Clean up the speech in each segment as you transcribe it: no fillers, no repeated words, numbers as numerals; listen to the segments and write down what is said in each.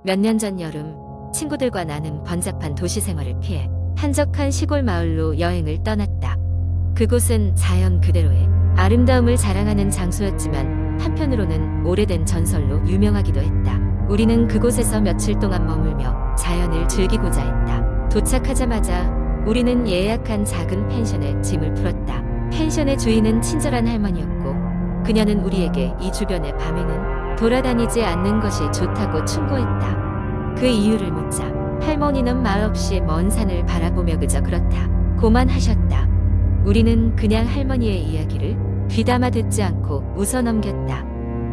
몇 년 전 여름, 친구들과 나는 번잡한 도시 생활을 피해 한적한 시골 마을로 여행을 떠났다. 그곳은 자연 그대로의 아름다움을 자랑하는 장소였지만 한편으로는 오래된 전설로 유명하기도 했다. 우리는 그곳에서 며칠 동안 머물며 자연을 즐기고자 했다. 도착하자마자 우리는 예약한 작은 펜션에 짐을 풀었다. 펜션의 주인은 친절한 할머니였고 그녀는 우리에게 이 주변의 밤에는 돌아다니지 않는 것이 좋다고 충고했다. 그 이유를 묻자 할머니는 말없이 먼 산을 바라보며 그저 그렇다 고만 하셨다. 우리는 그냥 할머니의 이야기를 귀담아 듣지 않고 웃어 넘겼다.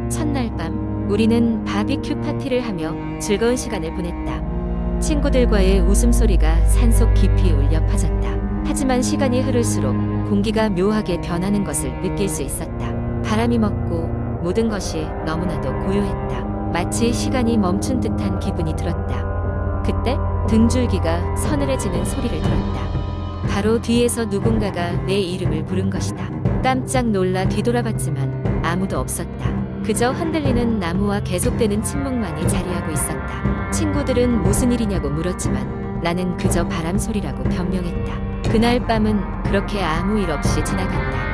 첫날 밤 우리는 바비큐 파티를 하며 즐거운 시간을 보냈다. 친구들과의 웃음소리가 산속 깊이 울려 퍼졌다. 하지만 시간이 흐를수록 공기가 묘하게 변하는 것을 느낄 수 있었다. 바람이 먹고 모든 것이 너무나도 고요했다. 마치 시간이 멈춘 듯한 기분이 들었다. 그때 등줄기가 서늘해지는 소리를 들었다. 바로 뒤에서 누군가가 내 이름을 부른 것이다. 깜짝 놀라 뒤돌아봤지만 아무도 없었다. 그저 흔들리는 나무와 계속되는 침묵만이 자리하고 있었다. 친구들은 무슨 일이냐고 물었지만 나는 그저 바람 소리라고 변명했다. 그날 밤은 그렇게 아무 일 없이 지나갔다.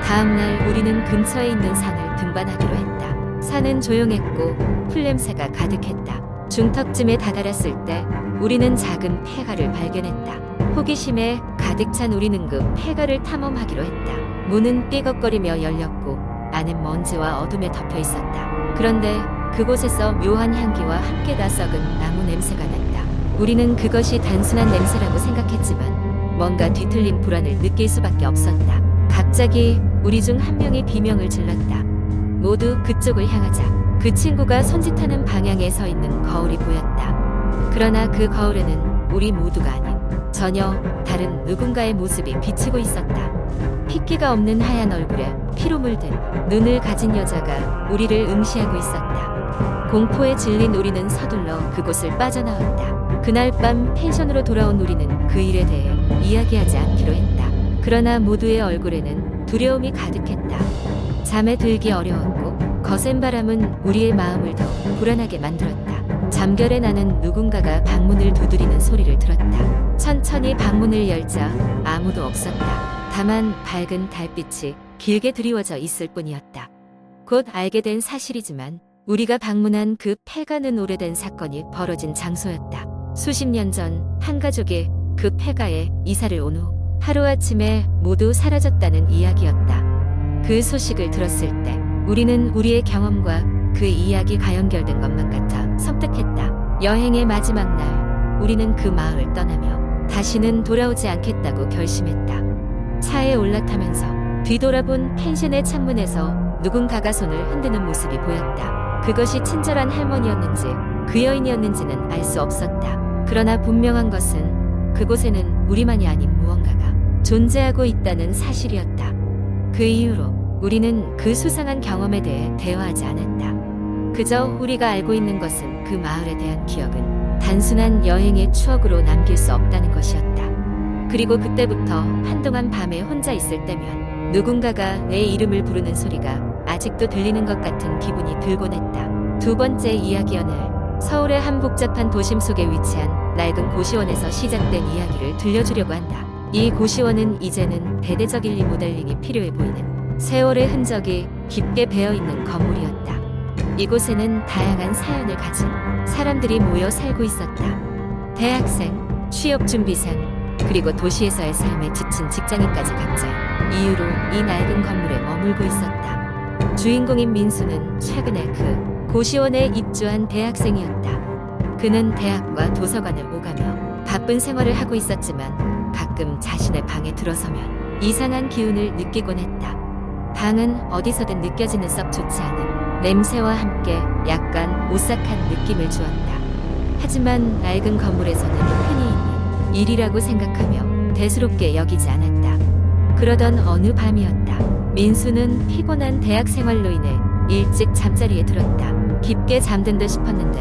다음날 우리는 근처에 있는 산을 등반하기로 했다. 산은 조용했고 풀냄새가 가득했다. 중턱쯤에 다다랐을 때 우리는 작은 폐가를 발견했다. 호기심에 가득 찬 우리는 그 폐가를 탐험하기로 했다. 문은 삐걱거리며 열렸고 안은 먼지와 어둠에 덮여 있었다. 그런데 그곳에서 묘한 향기와 함께 다 썩은 나무 냄새가 났다. 우리는 그것이 단순한 냄새라고 생각했지만 뭔가 뒤틀린 불안을 느낄 수밖에 없었다. 갑자기 우리 중 한 명이 비명을 질렀다. 모두 그쪽을 향하자. 그 친구가 손짓하는 방향에 서 있는 거울이 보였다. 그러나 그 거울에는 우리 모두가 아닌 전혀 다른 누군가의 모습이 비치고 있었다. 핏기가 없는 하얀 얼굴에 피로 물든 눈을 가진 여자가 우리를 응시하고 있었다. 공포에 질린 우리는 서둘러 그곳을 빠져나왔다. 그날 밤 펜션으로 돌아온 우리는 그 일에 대해 이야기하지 않기로 했다. 그러나 모두의 얼굴에는 두려움이 가득했다. 잠에 들기 어려웠고 거센 바람은 우리의 마음을 더 불안하게 만들었다. 잠결에 나는 누군가가 방문을 두드리는 소리를 들었다. 천천히 방문을 열자 아무도 없었다. 다만 밝은 달빛이 길게 드리워져 있을 뿐이었다. 곧 알게 된 사실이지만 우리가 방문한 그 폐가는 오래된 사건이 벌어진 장소였다. 수십 년 전 한 가족이 그 폐가에 이사를 온 후 하루아침에 모두 사라졌다는 이야기였다. 그 소식을 들었을 때 우리는 우리의 경험과 그 이야기가 연결된 것만 같아 섬뜩했다. 여행의 마지막 날 우리는 그 마을을 떠나며 다시는 돌아오지 않겠다고 결심했다. 차에 올라타면서 뒤돌아본 펜션의 창문에서 누군가가 손을 흔드는 모습이 보였다. 그것이 친절한 할머니였는지 그 여인이었는지는 알 수 없었다. 그러나 분명한 것은 그곳에는 우리만이 아닌 무언가가 존재하고 있다는 사실이었다. 그 이후로 우리는 그 수상한 경험에 대해 대화하지 않았다. 그저 우리가 알고 있는 것은 그 마을에 대한 기억은 단순한 여행의 추억으로 남길 수 없다는 것이었다. 그리고 그때부터 한동안 밤에 혼자 있을 때면 누군가가 내 이름을 부르는 소리가 아직도 들리는 것 같은 기분이 들곤 했다. 두 번째 이야기의 날, 서울의 한 복잡한 도심 속에 위치한 낡은 고시원에서 시작된 이야기를 들려주려고 한다. 이 고시원은 이제는 대대적인 리모델링이 필요해 보이는 세월의 흔적이 깊게 배어있는 건물이었다. 이곳에는 다양한 사연을 가진 사람들이 모여 살고 있었다. 대학생, 취업준비생, 그리고 도시에서의 삶에 지친 직장인까지 각자 이유로 이 낡은 건물에 머물고 있었다. 주인공인 민수는 최근에 그 고시원에 입주한 대학생이었다. 그는 대학과 도서관을 오가며 바쁜 생활을 하고 있었지만 가끔 자신의 방에 들어서면 이상한 기운을 느끼곤 했다. 방은 어디서든 느껴지는 썩 좋지 않은 냄새와 함께 약간 오싹한 느낌을 주었다. 하지만 낡은 건물에서는 흔히 있는 일이라고 생각하며 대수롭게 여기지 않았다. 그러던 어느 밤이었다. 민수는 피곤한 대학 생활로 인해 일찍 잠자리에 들었다. 깊게 잠든 듯 싶었는데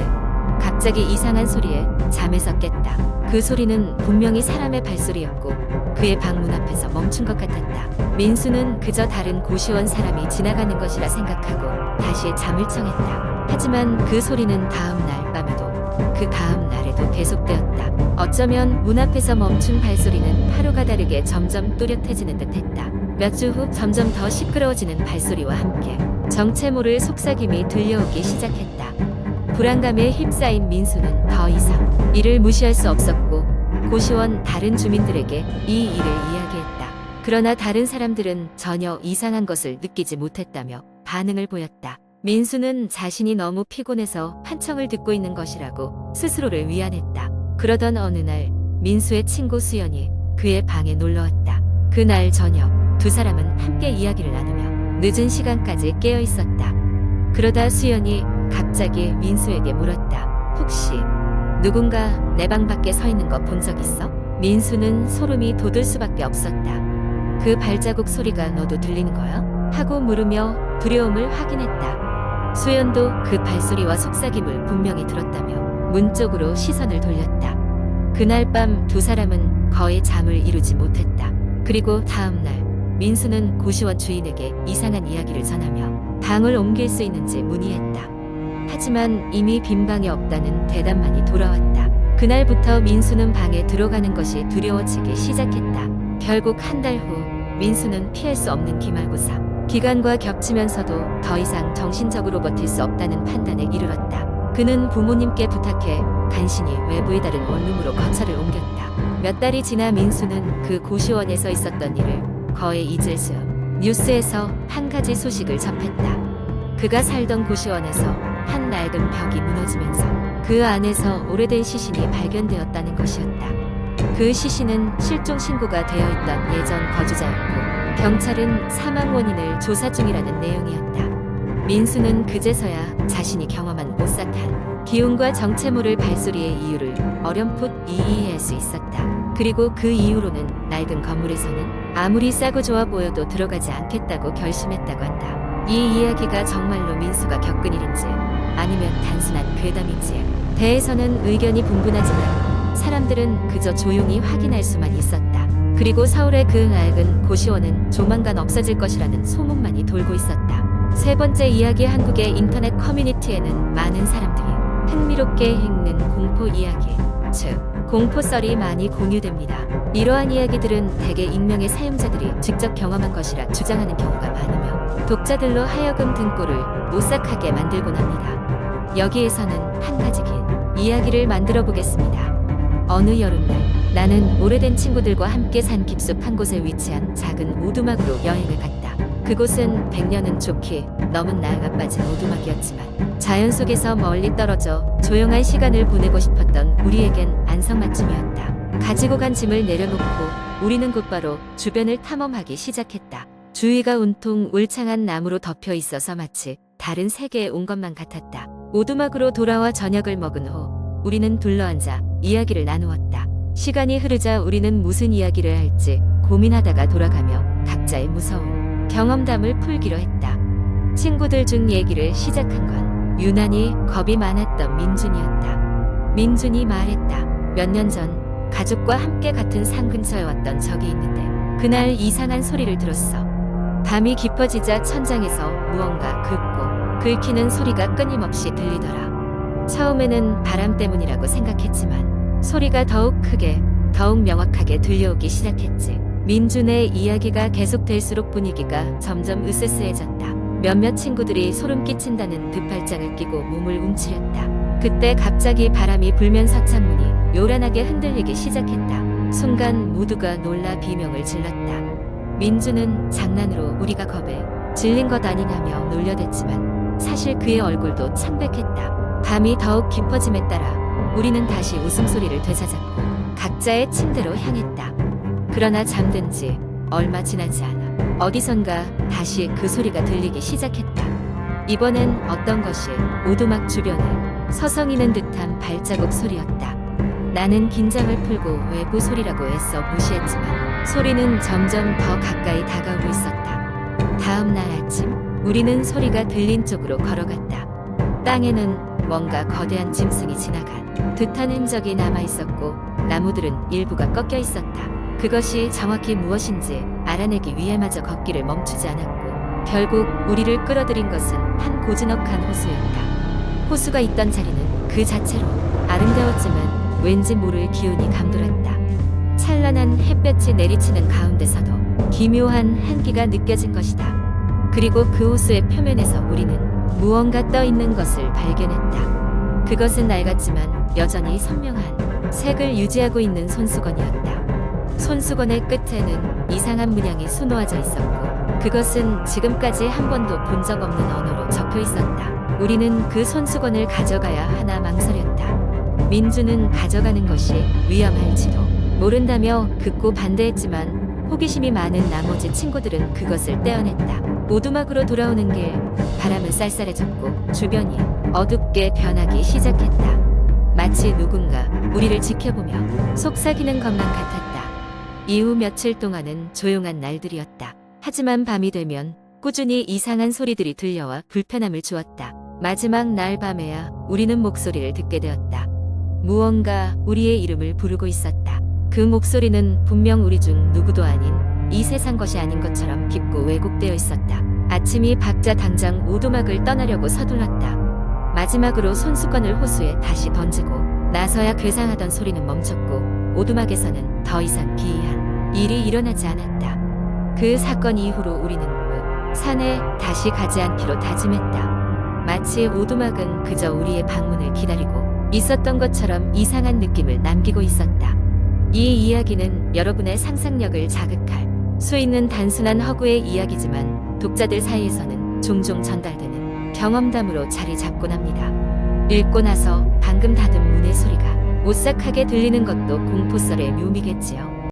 갑자기 이상한 소리에 잠에서 깼다. 그 소리는 분명히 사람의 발소리였고 그의 방문 앞에서 멈춘 것 같았다. 민수는 그저 다른 고시원 사람이 지나가는 것이라 생각하고 다시 잠을 청했다. 하지만 그 소리는 다음 날 밤에도 그 다음 날에도 계속되었다. 어쩌면 문 앞에서 멈춘 발소리는 하루가 다르게 점점 또렷해지는 듯했다. 몇 주 후 점점 더 시끄러워지는 발소리와 함께 정체 모를 속삭임이 들려오기 시작했다. 불안감에 휩싸인 민수는 더 이상 이를 무시할 수 없었고 고시원 다른 주민들에게 이 일을 이야기했다. 그러나 다른 사람들은 전혀 이상한 것을 느끼지 못했다며 반응을 보였다. 민수는 자신이 너무 피곤해서 환청을 듣고 있는 것이라고 스스로를 위안했다. 그러던 어느 날 민수의 친구 수연이 그의 방에 놀러왔다. 그날 저녁 두 사람은 함께 이야기를 나누며 늦은 시간까지 깨어 있었다. 그러다 수연이 갑자기 민수에게 물었다. 혹시 누군가 내 방 밖에 서 있는 거 본 적 있어? 민수는 소름이 돋을 수밖에 없었다. 그 발자국 소리가 너도 들리는 거야? 하고 물으며 두려움을 확인했다. 수연도 그 발소리와 속삭임을 분명히 들었다며 문 쪽으로 시선을 돌렸다. 그날 밤 두 사람은 거의 잠을 이루지 못했다. 그리고 다음 날 민수는 고시원 주인에게 이상한 이야기를 전하며 방을 옮길 수 있는지 문의했다. 하지만 이미 빈 방이 없다는 대답만이 돌아왔다. 그날부터 민수는 방에 들어가는 것이 두려워지기 시작했다. 결국 한 달 후 민수는 피할 수 없는 기말고사 기간과 겹치면서도 더 이상 정신적으로 버틸 수 없다는 판단에 이르렀다. 그는 부모님께 부탁해 간신히 외부의 다른 원룸으로 거처를 옮겼다. 몇 달이 지나 민수는 그 고시원에서 있었던 일을 거의 잊을 수 뉴스에서 한 가지 소식을 접했다. 그가 살던 고시원에서 한 낡은 벽이 무너지면서 그 안에서 오래된 시신이 발견되었다는 것이었다. 그 시신은 실종 신고가 되어 있던 예전 거주자였고 경찰은 사망 원인을 조사 중이라는 내용이었다. 민수는 그제서야 자신이 경험한 오싹한 기운과 정체 모를 발소리의 이유를 어렴풋 이해할 수 있었다. 그리고 그 이후로는 낡은 건물에서는 아무리 싸고 좋아 보여도 들어가지 않겠다고 결심했다고 한다. 이 이야기가 정말로 민수가 겪은 일인지 아니면 단순한 괴담인지에 대해서는 의견이 분분하지만 사람들은 그저 조용히 확인할 수만 있었다. 그리고 서울의 그 낡은 고시원은 조만간 없어질 것이라는 소문만이 돌고 있었다. 세 번째 이야기. 한국의 인터넷 커뮤니티에는 많은 사람들이 흥미롭게 읽는 공포 이야기, 즉 공포썰이 많이 공유됩니다. 이러한 이야기들은 대개 익명의 사용자들이 직접 경험한 것이라 주장하는 경우가 많으며 독자들로 하여금 등골을 오싹하게 만들곤 합니다. 여기에서는 한 가지 긴 이야기를 만들어 보겠습니다. 어느 여름날 나는 오래된 친구들과 함께 산 깊숙 한 곳에 위치한 작은 오두막으로 여행을 갔다. 그곳은 100년은 좋게 넘은 나이가 빠진 오두막이었지만 자연 속에서 멀리 떨어져 조용한 시간을 보내고 싶었던 우리에겐 안성맞춤이었다. 가지고 간 짐을 내려놓고 우리는 곧바로 주변을 탐험하기 시작했다. 주위가 온통 울창한 나무로 덮여 있어서 마치 다른 세계에 온 것만 같았다. 오두막으로 돌아와 저녁을 먹은 후 우리는 둘러앉아 이야기를 나누었다. 시간이 흐르자 우리는 무슨 이야기를 할지 고민하다가 돌아가며 각자의 무서운 경험담을 풀기로 했다. 친구들 중 얘기를 시작한 건 유난히 겁이 많았던 민준이었다. 민준이 말했다. 몇 년 전 가족과 함께 같은 산 근처에 왔던 적이 있는데 그날 이상한 소리를 들었어. 밤이 깊어지자 천장에서 무언가 긁고 긁히는 소리가 끊임없이 들리더라. 처음에는 바람 때문이라고 생각했지만 소리가 더욱 크게 더욱 명확하게 들려오기 시작했지. 민준의 이야기가 계속될수록 분위기가 점점 으스스해졌다. 몇몇 친구들이 소름 끼친다는 듯 발장을 끼고 몸을 움츠렸다. 그때 갑자기 바람이 불면서 창문이 요란하게 흔들리기 시작했다. 순간 모두가 놀라 비명을 질렀다. 민준은 장난으로 우리가 겁에 질린 것 아니냐며 놀려댔지만 사실 그의 얼굴도 창백했다. 밤이 더욱 깊어짐에 따라 우리는 다시 웃음소리를 되찾았고 각자의 침대로 향했다. 그러나 잠든 지 얼마 지나지 않아 어디선가 다시 그 소리가 들리기 시작했다. 이번엔 어떤 것이 오두막 주변을 서성이는 듯한 발자국 소리였다. 나는 긴장을 풀고 외부 소리라고 애써 무시했지만 소리는 점점 더 가까이 다가오고 있었다. 다음 날 아침 우리는 소리가 들린 쪽으로 걸어갔다. 땅에는 뭔가 거대한 짐승이 지나간 듯한 흔적이 남아있었고 나무들은 일부가 꺾여 있었다. 그것이 정확히 무엇인지 알아내기 위해마저 걷기를 멈추지 않았고 결국 우리를 끌어들인 것은 한 고즈넉한 호수였다. 호수가 있던 자리는 그 자체로 아름다웠지만 왠지 모를 기운이 감돌았다. 찬란한 햇볕이 내리치는 가운데서도 기묘한 한기가 느껴진 것이다. 그리고 그 호수의 표면에서 우리는 무언가 떠 있는 것을 발견했다. 그것은 낡았지만 여전히 선명한 색을 유지하고 있는 손수건이었다. 손수건의 끝에는 이상한 문양이 수놓아져 있었고 그것은 지금까지 한 번도 본 적 없는 언어로 적혀 있었다. 우리는 그 손수건을 가져가야 하나 망설였다. 민주는 가져가는 것이 위험할지도 모른다며 극구 반대했지만 호기심이 많은 나머지 친구들은 그것을 떼어냈다. 오두막으로 돌아오는 길, 바람은 쌀쌀해졌고 주변이 어둡게 변하기 시작했다. 마치 누군가 우리를 지켜보며 속삭이는 것만 같았다. 이후 며칠 동안은 조용한 날들이었다. 하지만 밤이 되면 꾸준히 이상한 소리들이 들려와 불편함을 주었다. 마지막 날 밤에야 우리는 목소리를 듣게 되었다. 무언가 우리의 이름을 부르고 있었다. 그 목소리는 분명 우리 중 누구도 아닌 이 세상 것이 아닌 것처럼 깊고 왜곡되어 있었다. 아침이 밝자 당장 오두막을 떠나려고 서둘렀다. 마지막으로 손수건을 호수에 다시 던지고 나서야 괴상하던 소리는 멈췄고 오두막에서는 더 이상 기이한 일이 일어나지 않았다. 그 사건 이후로 우리는 그 산에 다시 가지 않기로 다짐했다. 마치 오두막은 그저 우리의 방문을 기다리고 있었던 것처럼 이상한 느낌을 남기고 있었다. 이 이야기는 여러분의 상상력을 자극할 수 있는 단순한 허구의 이야기지만 독자들 사이에서는 종종 전달되는 경험담으로 자리 잡곤 합니다. 읽고 나서 방금 닫은 문의 소리가 오싹하게 들리는 것도 공포썰의 묘미겠지요.